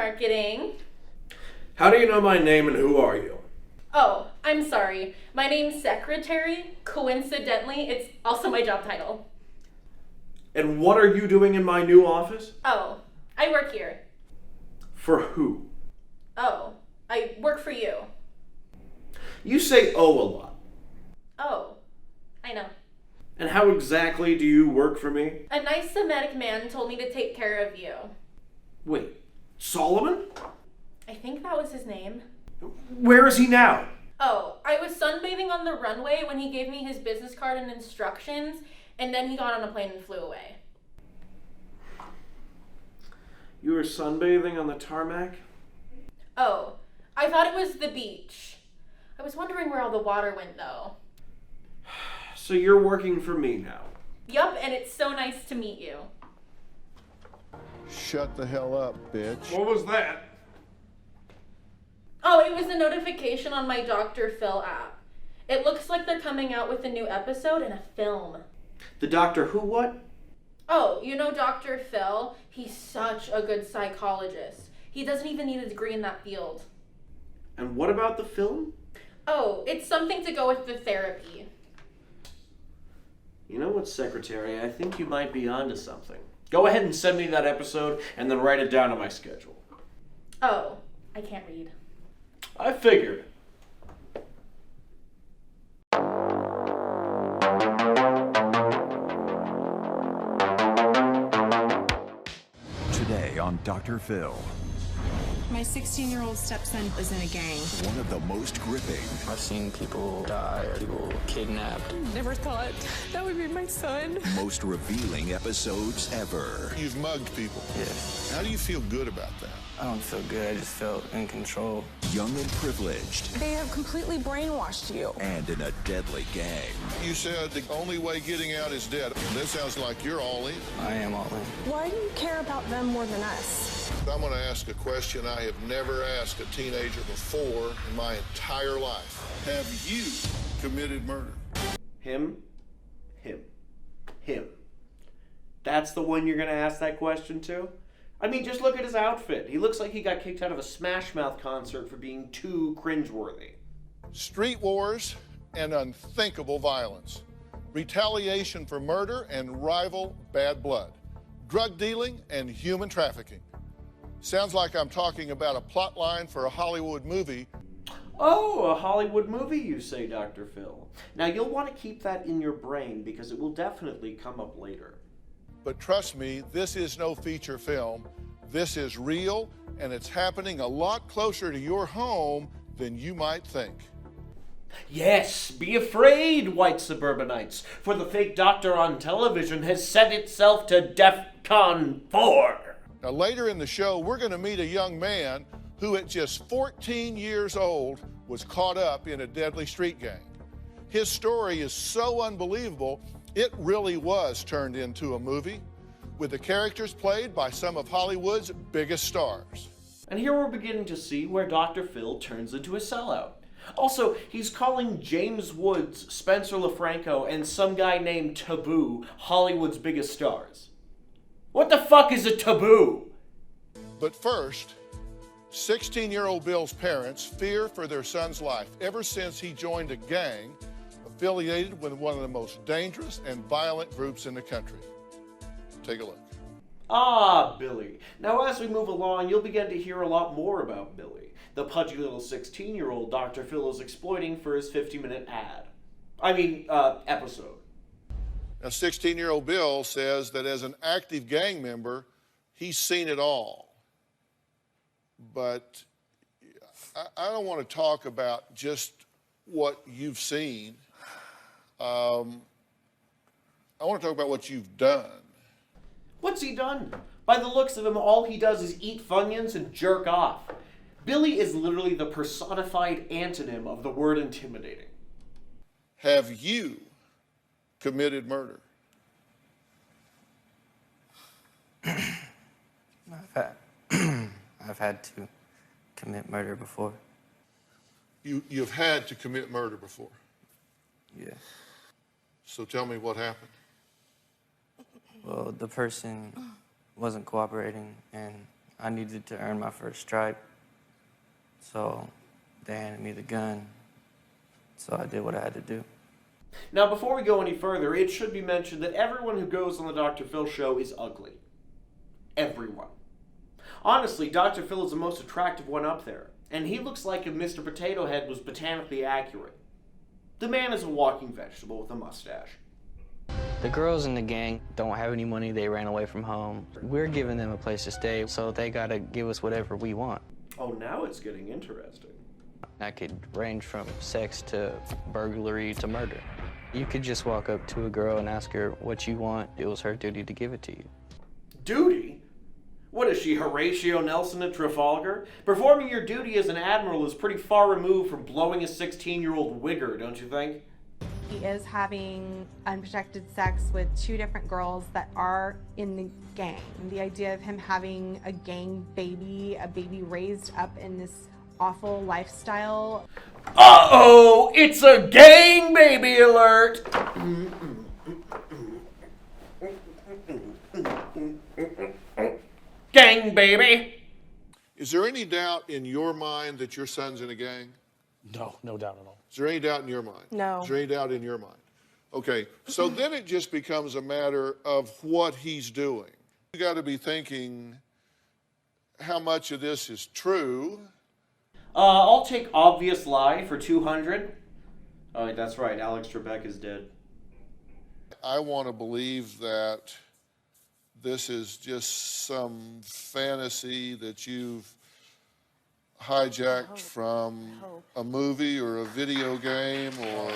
marketing. How do you know my name and who are you? Oh, I'm sorry. My name's Secretary. Coincidentally, it's also my job title. And what are you doing in my new office? Oh, I work here. For who? Oh, I work for you. You say "oh" a lot. Oh, I know. And how exactly do you work for me? A nice Semitic man told me to take care of you. Wait, Solomon? I think that was his name. Where is he now? Oh, I was sunbathing on the runway when he gave me his business card and instructions, and then he got on a plane and flew away. You were sunbathing on the tarmac? Oh, I thought it was the beach. I was wondering where all the water went, though. So you're working for me now? Yup, and it's so nice to meet you. Shut the hell up, bitch. What was that? Oh, it was a notification on my Dr. Phil app. It looks like they're coming out with a new episode and a film. The Doctor Who what? Oh, you know Dr. Phil? He's such a good psychologist. He doesn't even need a degree in that field. And what about the film? Oh, it's something to go with the therapy. You know what, Secretary? I think you might be onto something. Go ahead and send me that episode and then write it down on my schedule. Oh, I can't read. I figured. Today on Dr. Phil. My 16-year-old stepson is in a gang. One of the most gripping. I've seen people die or people kidnapped. Never thought that would be my son. Most revealing episodes ever. You've mugged people. Yes. How do you feel good about that? I don't feel good. I just felt in control. Young and privileged. They have completely brainwashed you. And in a deadly gang. You said the only way getting out is dead. This sounds like you're all in. I am all in. Why do you care about them more than us? I'm going to ask a question I have never asked a teenager before in my entire life. Have you committed murder? Him. That's the one you're going to ask that question to? I mean, just look at his outfit. He looks like he got kicked out of a Smash Mouth concert for being too cringeworthy. Street wars and unthinkable violence. Retaliation for murder and rival bad blood. Drug dealing and human trafficking. Sounds like I'm talking about a plot line for a Hollywood movie. Oh, a Hollywood movie, you say, Dr. Phil. Now, you'll want to keep that in your brain because it will definitely come up later. But trust me, this is no feature film. This is real, and it's happening a lot closer to your home than you might think. Yes, be afraid, white suburbanites, for the fake doctor on television has set itself to DEFCON 4. Now, later in the show, we're going to meet a young man who at just 14 years old was caught up in a deadly street gang. His story is so unbelievable, it really was turned into a movie, with the characters played by some of Hollywood's biggest stars. And here we're beginning to see where Dr. Phil turns into a sellout. Also, he's calling James Woods, Spencer LaFranco, and some guy named Taboo Hollywood's biggest stars. What the fuck is a taboo? But first, 16-year-old Bill's parents fear for their son's life ever since he joined a gang affiliated with one of the most dangerous and violent groups in the country. Take a look. Ah, Billy. Now, as we move along, you'll begin to hear a lot more about Billy, the pudgy little 16-year-old Dr. Phil is exploiting for his 50-minute episode. Now, 16-year-old Bill says that as an active gang member, he's seen it all. But I don't want to talk about just what you've seen. I want to talk about what you've done. What's he done? By the looks of him, all he does is eat Funyuns and jerk off. Billy is literally the personified antonym of the word intimidating. Have you committed murder? I've had to commit murder before. You've had to commit murder before. Yeah. So tell me what happened. Well, the person wasn't cooperating, and I needed to earn my first stripe. So they handed me the gun. So I did what I had to do. Now, before we go any further, it should be mentioned that everyone who goes on the Dr. Phil show is ugly. Everyone. Honestly, Dr. Phil is the most attractive one up there, and he looks like if Mr. Potato Head was botanically accurate. The man is a walking vegetable with a mustache. The girls in the gang don't have any money. They ran away from home. We're giving them a place to stay, so they gotta give us whatever we want. Oh, now it's getting interesting. That could range from sex to burglary to murder. You could just walk up to a girl and ask her what you want. It was her duty to give it to you. Duty? What is she, Horatio Nelson at Trafalgar? Performing your duty as an admiral is pretty far removed from blowing a 16-year-old Wigger, don't you think? He is having unprotected sex with 2 different girls that are in the gang. The idea of him having a gang baby, a baby raised up in this awful lifestyle. Uh-oh! It's a gang baby alert! Gang baby! Is there any doubt in your mind that your son's in a gang? No, no doubt at all. Is there any doubt in your mind? No. Is there any doubt in your mind? Okay, so then it just becomes a matter of what he's doing. You got to be thinking how much of this is true. I'll take obvious lie for 200. Oh, that's right, Alex Trebek is dead. I want to believe that this is just some fantasy that you've hijacked from a movie or a video game or...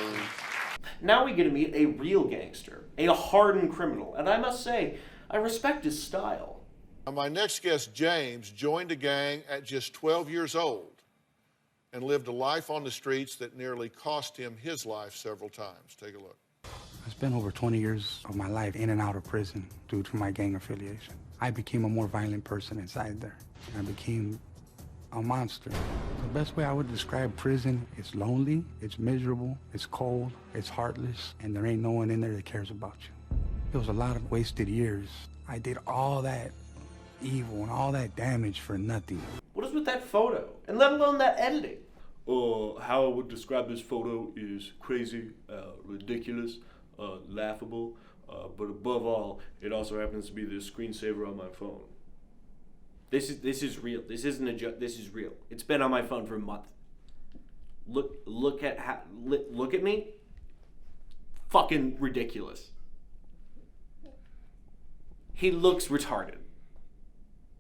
Now we get to meet a real gangster, a hardened criminal, and I must say, I respect his style. Now, my next guest, James, joined a gang at just 12 years old and lived a life on the streets that nearly cost him his life several times. Take a look. I spent over 20 years of my life in and out of prison due to my gang affiliation. I became a more violent person inside there. I became a monster. The best way I would describe prison is lonely, it's miserable, it's cold, it's heartless, and there ain't no one in there that cares about you. It was a lot of wasted years. I did all that evil and all that damage for nothing. What is with that photo? And let alone that editing? How I would describe this photo is crazy, ridiculous, laughable, but above all, it also happens to be the screensaver on my phone. This is real. This isn't a joke. This is real. It's been on my phone for a month. Look at me. Fucking ridiculous. He looks retarded.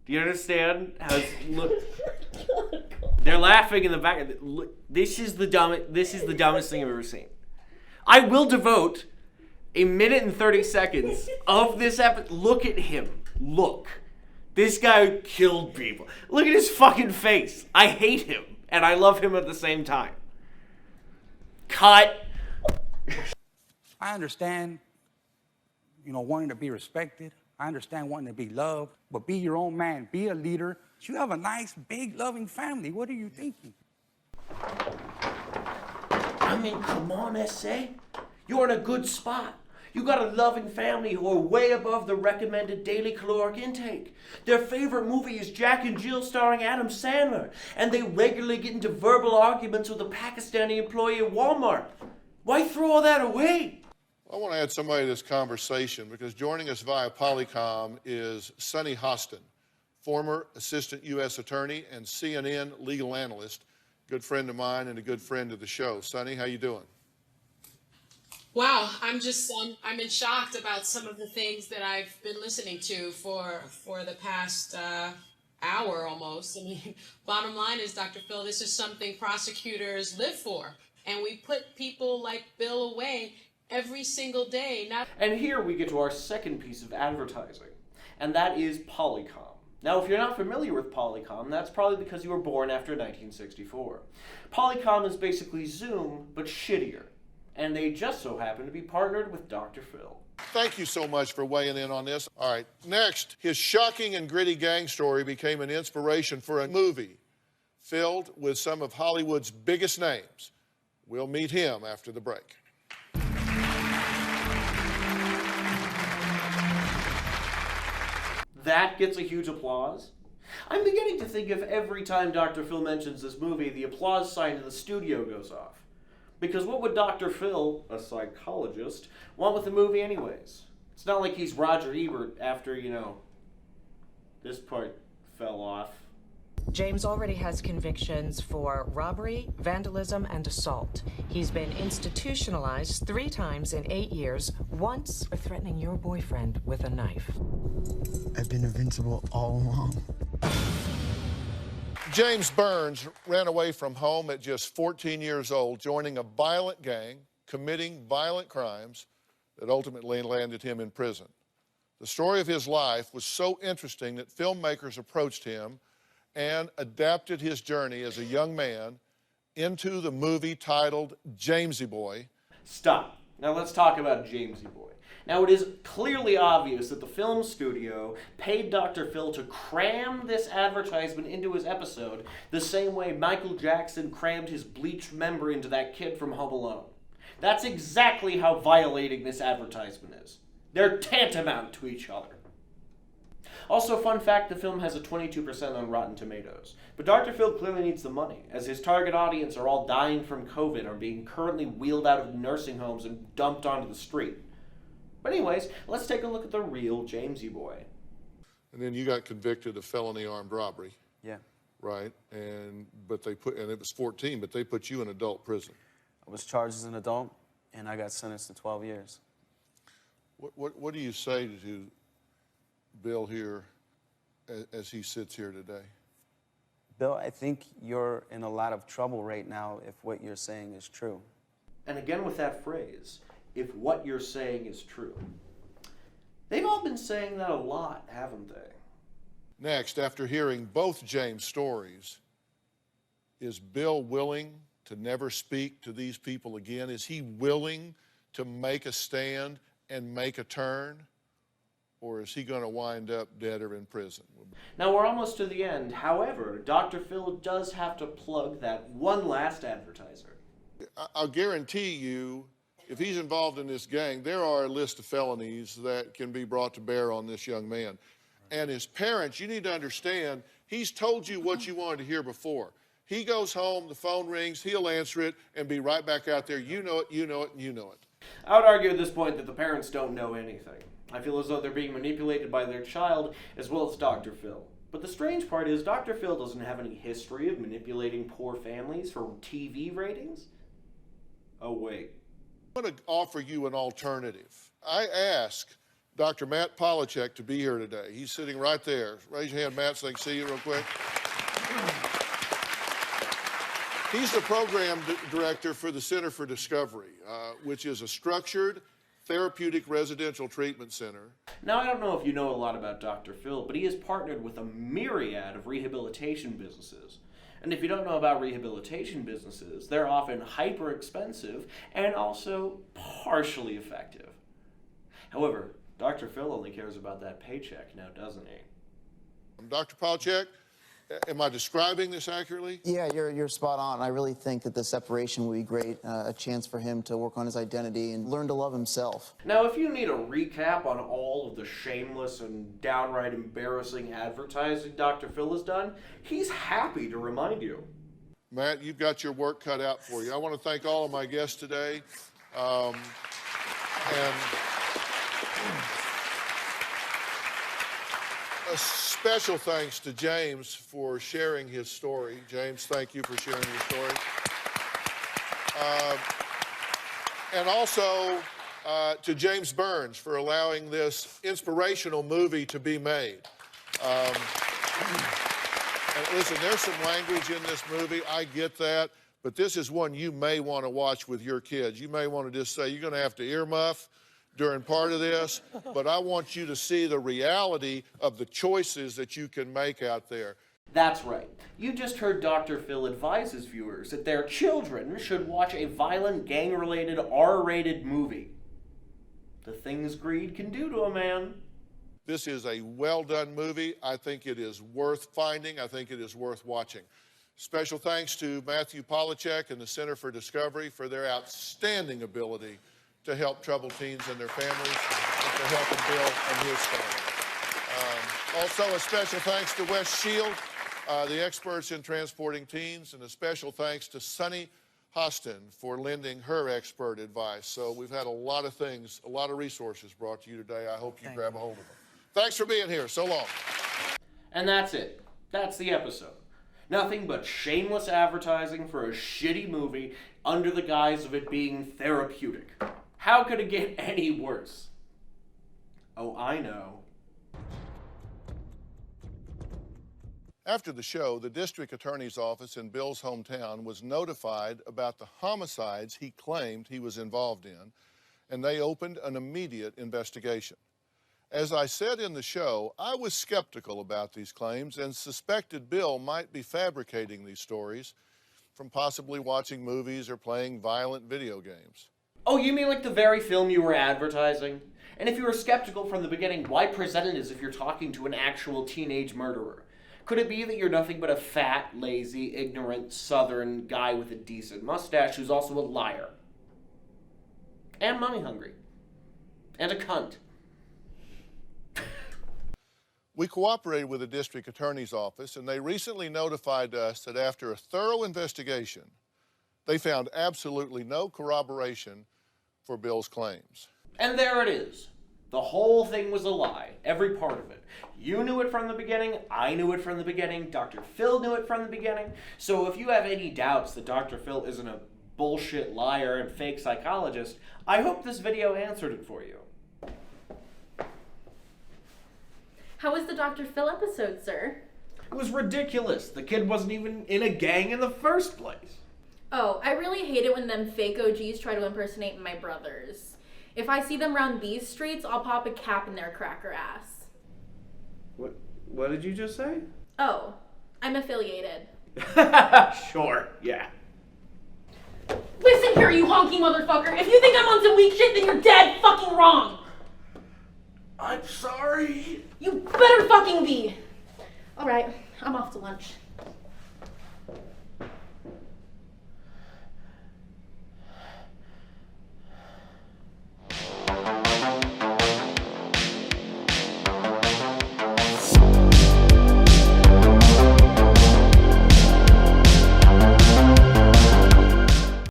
Do you understand how look? They're laughing in the back. Look, this is the dumbest thing I've ever seen. I will devote a minute and 30 seconds of this episode. Look at him. Look. This guy killed people. Look at his fucking face. I hate him, and I love him at the same time. Cut. I understand, wanting to be respected. I understand wanting to be loved, but be your own man, be a leader. You have a nice, big, loving family. What are you thinking? I mean, come on, S.A. You're in a good spot. You got a loving family who are way above the recommended daily caloric intake. Their favorite movie is Jack and Jill starring Adam Sandler, and they regularly get into verbal arguments with a Pakistani employee at Walmart. Why throw all that away? I want to add somebody to this conversation because joining us via Polycom is Sonny Hostin, former assistant U.S. attorney and CNN legal analyst, good friend of mine and a good friend of the show. Sonny, how you doing? Wow, I'm in shocked about some of the things that I've been listening to for the past hour almost. I mean, bottom line is, Dr. Phil, this is something prosecutors live for, and we put people like Bill away every single day. And here we get to our second piece of advertising, and that is Polycom. Now, if you're not familiar with Polycom, that's probably because you were born after 1964. Polycom is basically Zoom, but shittier. And they just so happen to be partnered with Dr. Phil. Thank you so much for weighing in on this. All right, next, his shocking and gritty gang story became an inspiration for a movie filled with some of Hollywood's biggest names. We'll meet him after the break. That gets a huge applause. I'm beginning to think if every time Dr. Phil mentions this movie, the applause sign in the studio goes off. Because what would Dr. Phil, a psychologist, want with the movie anyways? It's not like he's Roger Ebert after, this part fell off. James already has convictions for robbery, vandalism, and assault. He's been institutionalized 3 times in 8 years, once for threatening your boyfriend with a knife. I've been invincible all along. James Burns ran away from home at just 14 years old, joining a violent gang, committing violent crimes that ultimately landed him in prison. The story of his life was so interesting that filmmakers approached him and adapted his journey as a young man into the movie titled Jamsey Boy. Stop. Now let's talk about Jamsey Boy. Now it is clearly obvious that the film studio paid Dr. Phil to cram this advertisement into his episode the same way Michael Jackson crammed his bleached member into that kid from Home Alone. That's exactly how violating this advertisement is. They're tantamount to each other. Also, fun fact, the film has a 22% on Rotten Tomatoes. But Dr. Phil clearly needs the money, as his target audience are all dying from COVID or being currently wheeled out of nursing homes and dumped onto the street. But anyways, let's take a look at the real Jamsey Boy. And then you got convicted of felony armed robbery. Yeah. Right? And it was 14, but they put you in adult prison. I was charged as an adult, and I got sentenced to 12 years. What do you say to Bill here as he sits here today? Bill, I think you're in a lot of trouble right now if what you're saying is true. And again with that phrase, if what you're saying is true. They've all been saying that a lot, haven't they? Next, after hearing both James' stories, is Bill willing to never speak to these people again? Is he willing to make a stand and make a turn? Or is he going to wind up dead or in prison? Now we're almost to the end. However, Dr. Phil does have to plug that one last advertiser. I'll guarantee you, if he's involved in this gang, there are a list of felonies that can be brought to bear on this young man. And his parents, you need to understand, he's told you what you wanted to hear before. He goes home, the phone rings, he'll answer it, and be right back out there. You know it, you know it, and you know it. I would argue at this point that the parents don't know anything. I feel as though they're being manipulated by their child as well as Dr. Phil. But the strange part is Dr. Phil doesn't have any history of manipulating poor families for TV ratings. Oh, wait. I'm going to offer you an alternative. I asked Dr. Matt Polycom to be here today. He's sitting right there. Raise your hand, Matt, so I can see you real quick. He's the program director for the Center for Discovery, which is a structured therapeutic residential treatment center. Now, I don't know if you know a lot about Dr. Phil, but he has partnered with a myriad of rehabilitation businesses. And if you don't know about rehabilitation businesses, they're often hyper expensive and also partially effective. However, Dr. Phil only cares about that paycheck now, doesn't he? Dr. Polycom, am I describing this accurately? Yeah, you're spot on. I really think that the separation would be great, a chance for him to work on his identity and learn to love himself. Now, if you need a recap on all of the shameless and downright embarrassing advertising Dr. Phil has done, he's happy to remind you. Matt, you've got your work cut out for you. I want to thank all of my guests today. And a special thanks to James for sharing his story. James, thank you for sharing your story. And also to James Burns for allowing this inspirational movie to be made. And listen, there's some language in this movie, I get that, but this is one you may want to watch with your kids. You may want to just say, you're going to have to earmuff during part of this, but I want you to see the reality of the choices that you can make out there. That's right. You just heard Dr. Phil advise his viewers that their children should watch a violent, gang-related, R-rated movie. The things greed can do to a man. This is a well-done movie. I think it is worth finding. I think it is worth watching. Special thanks to Matthew Polycom and the Center for Discovery for their outstanding ability to help troubled teens and their families, and to help Bill and his family. Also, a special thanks to West Shield, the experts in transporting teens, and a special thanks to Sunny Hostin for lending her expert advice. So we've had a lot of things, a lot of resources brought to you today. I hope you grab a hold of them. Thanks for being here. So long. And that's it. That's the episode. Nothing but shameless advertising for a shitty movie under the guise of it being therapeutic. How could it get any worse? Oh, I know. After the show, the district attorney's office in Bill's hometown was notified about the homicides he claimed he was involved in, and they opened an immediate investigation. As I said in the show, I was skeptical about these claims and suspected Bill might be fabricating these stories from possibly watching movies or playing violent video games. Oh, you mean like the very film you were advertising? And if you were skeptical from the beginning, why present it as if you're talking to an actual teenage murderer? Could it be that you're nothing but a fat, lazy, ignorant, southern guy with a decent mustache who's also a liar? And money hungry. And a cunt. We cooperated with the district attorney's office, and they recently notified us that after a thorough investigation, they found absolutely no corroboration for Bill's claims. And there it is. The whole thing was a lie. Every part of it. You knew it from the beginning. I knew it from the beginning. Dr. Phil knew it from the beginning. So if you have any doubts that Dr. Phil isn't a bullshit liar and fake psychologist, I hope this video answered it for you. How was the Dr. Phil episode, sir? It was ridiculous. The kid wasn't even in a gang in the first place. Oh, I really hate it when them fake OGs try to impersonate my brothers. If I see them around these streets, I'll pop a cap in their cracker ass. What did you just say? Oh, I'm affiliated. Sure, yeah. Listen here, you honky motherfucker. If you think I'm on some weak shit, then you're dead fucking wrong. I'm sorry. You better fucking be. All right, I'm off to lunch.